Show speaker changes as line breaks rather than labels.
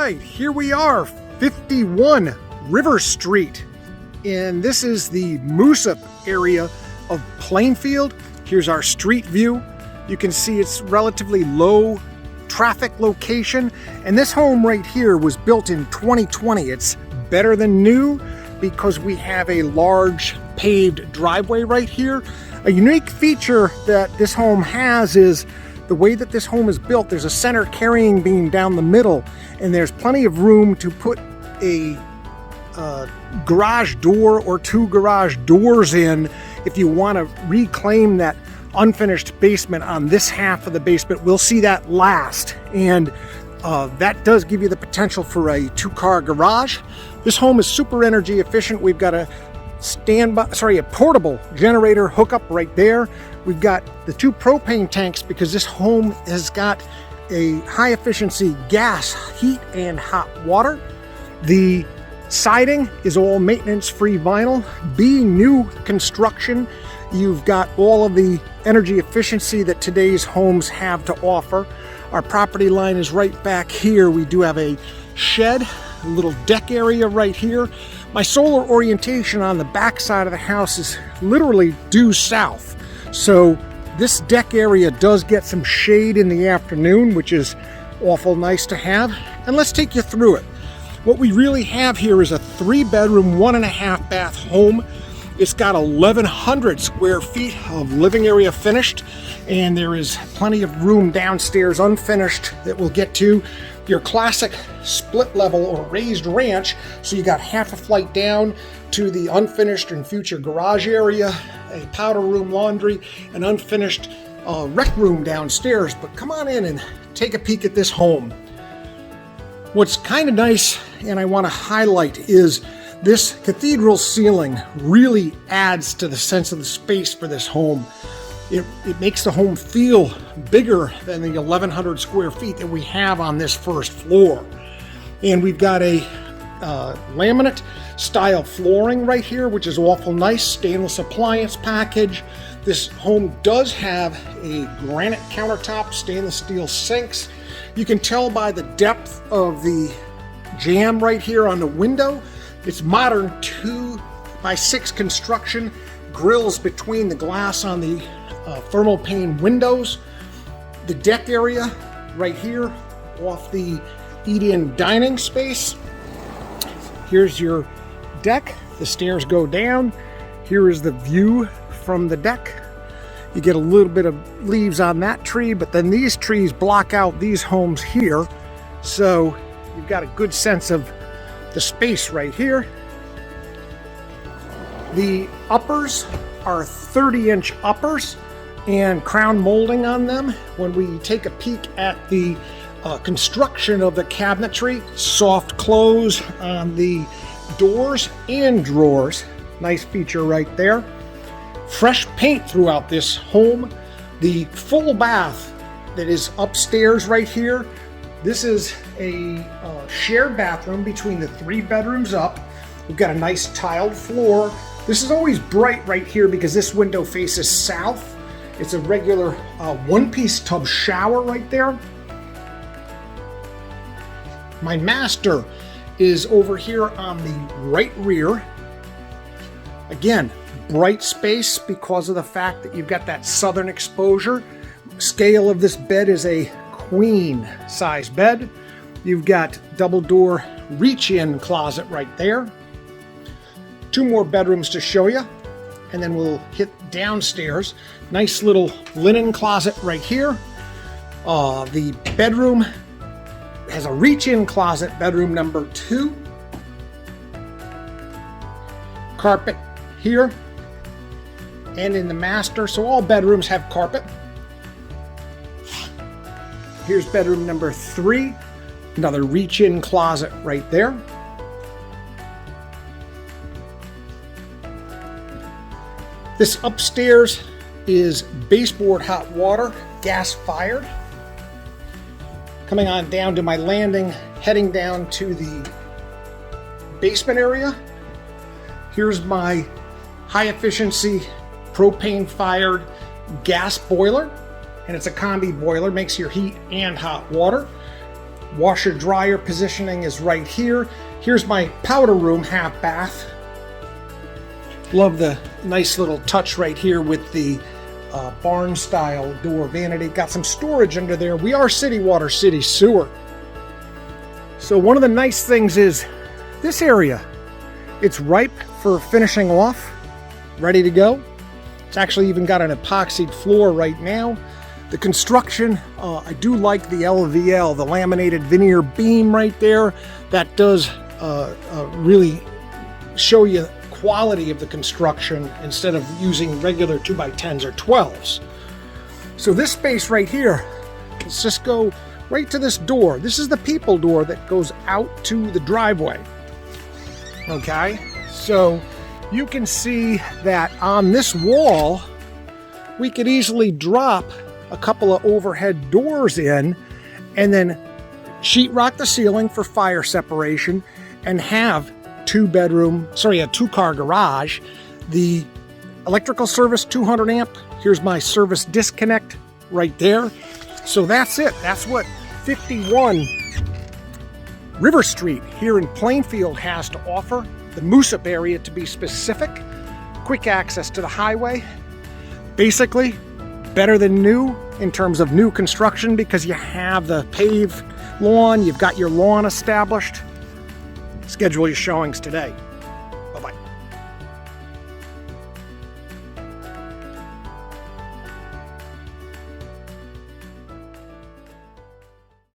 right, here we are, 51 River Street. And this is the Moosup area of Plainfield. Here's our street view. You can see it's relatively low traffic location. And this home right here was built in 2020. It's better than new because we have a large paved driveway right here. A unique feature that this home has is the way that this home is built. There's a center carrying beam down the middle, and there's plenty of room to put a garage door or two garage doors in if you want to reclaim that unfinished basement on this half of the basement. We'll see that last, and that does give you the potential for a two-car garage. This home is super energy efficient. We've got a portable generator hookup right there. We've got the two propane tanks because this home has got a high efficiency gas, heat, and hot water. The siding is all maintenance free vinyl. Being new construction, you've got all of the energy efficiency that today's homes have to offer. Our property line is right back here. We do have a shed, a little deck area right here. My solar orientation on the back side of the house is literally due south. So this deck area does get some shade in the afternoon, which is awful nice to have. And let's take you through it. What we really have here is a 3-bedroom, 1.5 bath home. It's got 1,100 square feet of living area finished, and there is plenty of room downstairs unfinished that we'll get to. Your classic split level or raised ranch, so you got half a flight down to the unfinished and future garage area, a powder room, laundry, an unfinished rec room downstairs. But come on in and take a peek at this home. What's kind of nice, and I want to highlight, is this cathedral ceiling really adds to the sense of the space for this home. It makes the home feel bigger than the 1,100 square feet that we have on this first floor. And we've got a laminate style flooring right here, which is awful nice. Stainless appliance package. This home does have a granite countertop, stainless steel sinks. You can tell by the depth of the jamb right here on the window. It's modern 2x6 construction, grills between the glass on the thermopane windows. The deck area right here off the eat-in dining space. Here's your deck. The stairs go down. Here is the view from the deck. You get a little bit of leaves on that tree, but then these trees block out these homes here. So you've got a good sense of the space right here. The uppers are 30-inch uppers and crown molding on them. When we take a peek at the construction of the cabinetry, soft close on the doors and drawers. Nice feature right there. Fresh paint throughout this home. The full bath that is upstairs right here. This is a shared bathroom between the 3 bedrooms up. We've got a nice tiled floor. This is always bright right here because this window faces south. It's a regular one-piece tub shower right there. My master is over here on the right rear. Again, bright space because of the fact that you've got that southern exposure. Scale of this bed is a queen size bed. You've got double door reach-in closet right there. 2 more bedrooms to show you, and then we'll hit downstairs. Nice little linen closet right here. The bedroom has a reach-in closet, bedroom number 2. Carpet here and in the master, so all bedrooms have carpet. Here's bedroom number 3, another reach-in closet right there. This upstairs is baseboard hot water, gas fired. Coming on down to my landing, heading down to the basement area. Here's my high efficiency propane fired gas boiler, and it's a combi boiler, makes your heat and hot water. Washer dryer positioning is right here. Here's my powder room half bath. Love the nice little touch right here with the barn style door vanity. Got some storage under there. We are city water, city sewer. So one of the nice things is this area, it's ripe for finishing off, ready to go. It's actually even got an epoxied floor right now. The construction, I do like the LVL, the laminated veneer beam right there. That does really show you quality of the construction instead of using regular 2x10s or 12s. So this space right here, let's just go right to this door. This is the people door that goes out to the driveway. Okay, so you can see that on this wall, we could easily drop a couple of overhead doors in and then sheetrock the ceiling for fire separation and have a two-car garage. The electrical service 200 amp. Here's my service disconnect right there. So that's it. That's what 51 River Street here in Plainfield has to offer. The Moosup area, to be specific. Quick access to the highway. Basically, better than new in terms of new construction because you have the paved lawn, you've got your lawn established. Schedule your showings today.